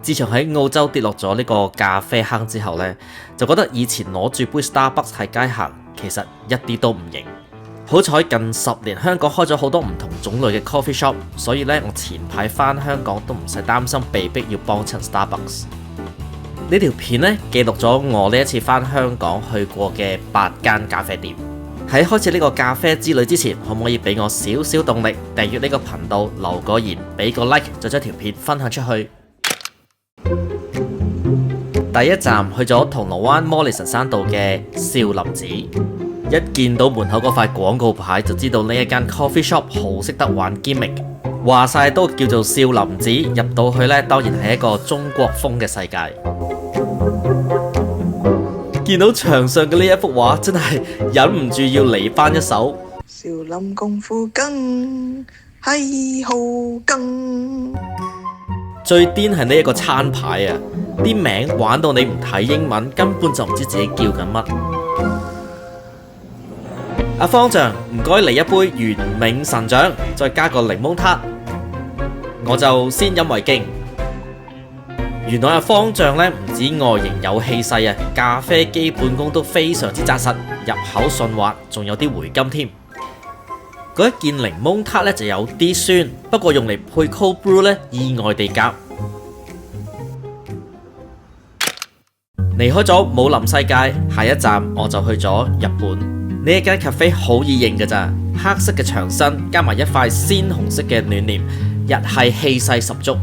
自從喺澳洲跌落咗呢個咖啡坑之後呢，就覺得以前攞住杯 Starbucks 喺街行，其實一啲都唔型。好彩近10年香港開咗好多唔同種類嘅 coffee shop， 所以呢，我前排返香港都唔使擔心被逼要幫襯 Starbucks。呢條片呢，記錄咗我呢一次返香港去過嘅8間咖啡店。喺開始呢個咖啡之旅之前，可唔可以俾我少少動力訂閱呢個頻道，留個言，俾個 like， 再將條片分享出去。第一站去咗銅鑼灣摩利臣山道嘅少林寺，一見到門口嗰塊廣告牌就知道呢一間 coffee shop 好識得玩 gimmick， 話晒都叫做少林寺，入到去呢，當然係一個中國風嘅世界。見到牆上嘅呢一幅畫，真係忍唔住要嚟翻一首。少林功夫更係好更。最癲係呢一個餐牌啊，啲名玩到你唔睇英文，根本就唔知自己叫緊乜。阿方丈，唔該嚟一杯元冥神掌，再加個檸檬撻。我就先飲為敬。原來阿方丈呢，唔止外形有氣勢啊，咖啡基本功都非常之紮實，入口順滑，仲有啲回甘添。嗰一件檸檬撻呢就有啲酸，不過用嚟配 cold brew 呢，意外地夾。離開咗武林世界，下一站我就去咗日本。呢一間咖啡好易認㗎咋，黑色嘅牆身加埋一塊鮮紅色嘅暖簾，日系氣勢十足。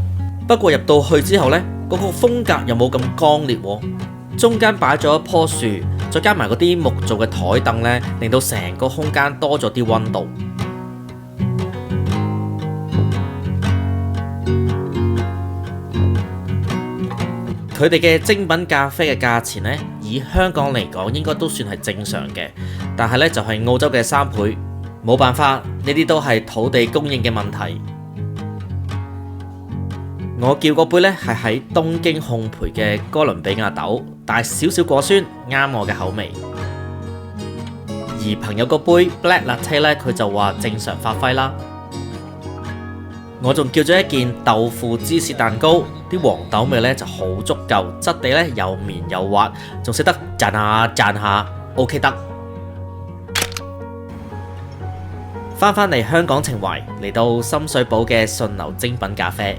不過入到去之後呢，嗰個風格又冇咁剛烈喎。中間擺咗一棵樹，再加埋嗰啲木做嘅台凳呢，令到成個空間多咗啲溫度。佢哋嘅精品咖啡嘅價錢呢，以香港嚟講應該都算係正常嘅，但係呢，就係澳洲嘅3倍，冇辦法，呢啲都係土地供應嘅問題。我叫嗰杯呢係喺東京烘焙嘅哥倫比亞豆，帶少少果酸，啱我嘅口味。而朋友嗰杯 Black Latte 呢，佢就話正常發揮啦。我仲叫咗一件豆腐芝士蛋糕，啲黃豆味呢就好足夠，質地呢又綿又滑，仲識得讚下讚下 ，OK 得。返嚟香港情懷，嚟到深水埗嘅順流精品咖啡。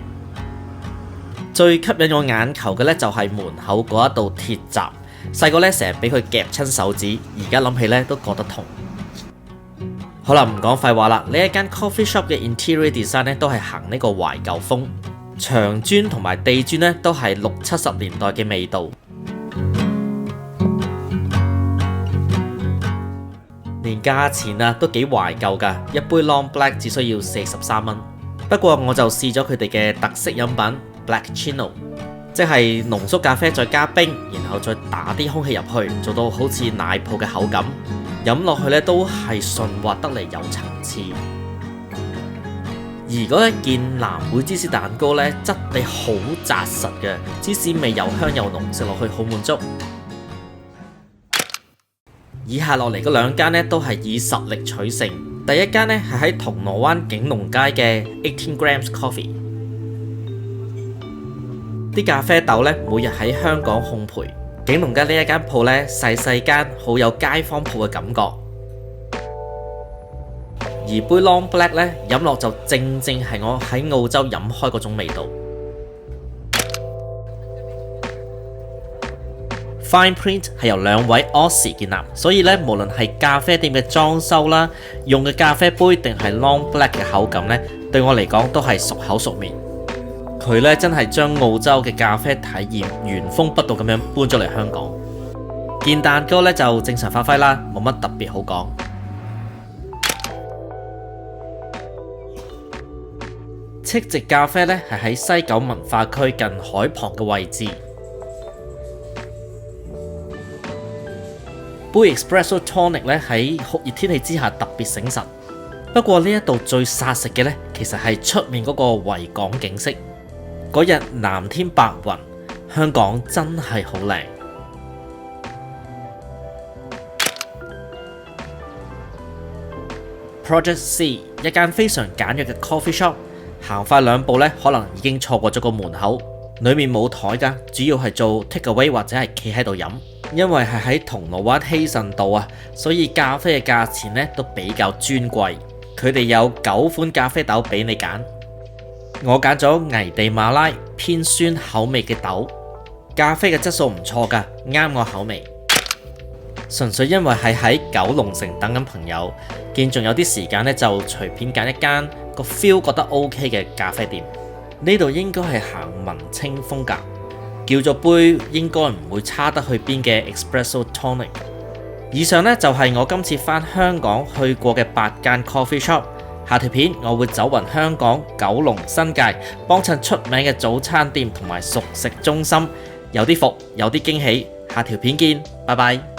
最吸引我眼球嘅呢，就係門口嗰一道鐵閘，細個呢成日俾佢夾親手指，而家諗起呢都覺得痛。好啦，唔講廢話啦，呢一間 coffee shop 嘅 interior design 呢都係行呢個懷舊風，牆磚同埋地磚呢都係60、70年代嘅味道，連價錢啊都幾懷舊㗎，一杯 long black 只需要43蚊。不過我就試咗佢哋嘅特色飲品 Black Chino， 即係濃縮咖啡再加冰，然後再打啲空氣入去，做到好似奶泡嘅口感，飲落去呢都係順滑得嚟有層次。而嗰一件藍莓芝士蛋糕呢，質地好紮實嘅，芝士味又香又濃，食落去好滿足。以下落嚟嗰2間呢，都係以實力取勝。第一間呢係喺銅鑼灣景隆街嘅18 grams coffee， 啲咖啡豆呢每日喺香港烘焙。景隆街呢一間鋪呢，細細間，好有街坊鋪嘅感覺。而杯 Long Black 呢，飲落就正係我喺澳洲飲開嗰種味道。Fine Print 係由2位 Aussie 建立，所以呢，無論係咖啡店嘅裝修啦，用嘅咖啡杯定係 Long Black 嘅口感呢，對我嚟講都係熟口熟面。佢呢真係將澳洲嘅咖啡體驗原封不動咁樣搬咗嚟香港。件蛋糕呢就正常發揮啦，冇乜特別好講。戚直咖啡呢係喺西九文化區近海旁嘅位置。杯 Espresso Tonic 呢喺酷熱天氣之下特別醒神。不過呢一度最殺食嘅呢，其實係出面嗰個維港景色。嗰日藍天白雲，香港真係好靚。Project C 一間非常簡約嘅 coffee shop， 行快2步呢，可能已經錯過咗個門口。裡面冇台㗎，主要係做 take away 或者係企喺度飲。因為係喺銅鑼灣希慎道啊，所以咖啡嘅價錢呢都比較尊貴。佢哋有9款咖啡豆俾你揀，我揀咗危地馬拉偏酸口味嘅豆，咖啡嘅質素唔錯㗎，啱我口味。純粹因為係喺九龍城等緊朋友，見仲有啲時間呢，就隨便揀一間個 feel 覺得 OK 嘅咖啡店。呢度應該係行文青風格。叫咗杯應該唔會差得去邊嘅 Espresso Tonic。以上呢，就係我今次返香港去過嘅8間 coffee shop。下條片我會走勻香港、九龍、新界，幫襯出名嘅早餐店同埋熟食中心，有啲伏，有啲驚喜。下條片見，拜拜。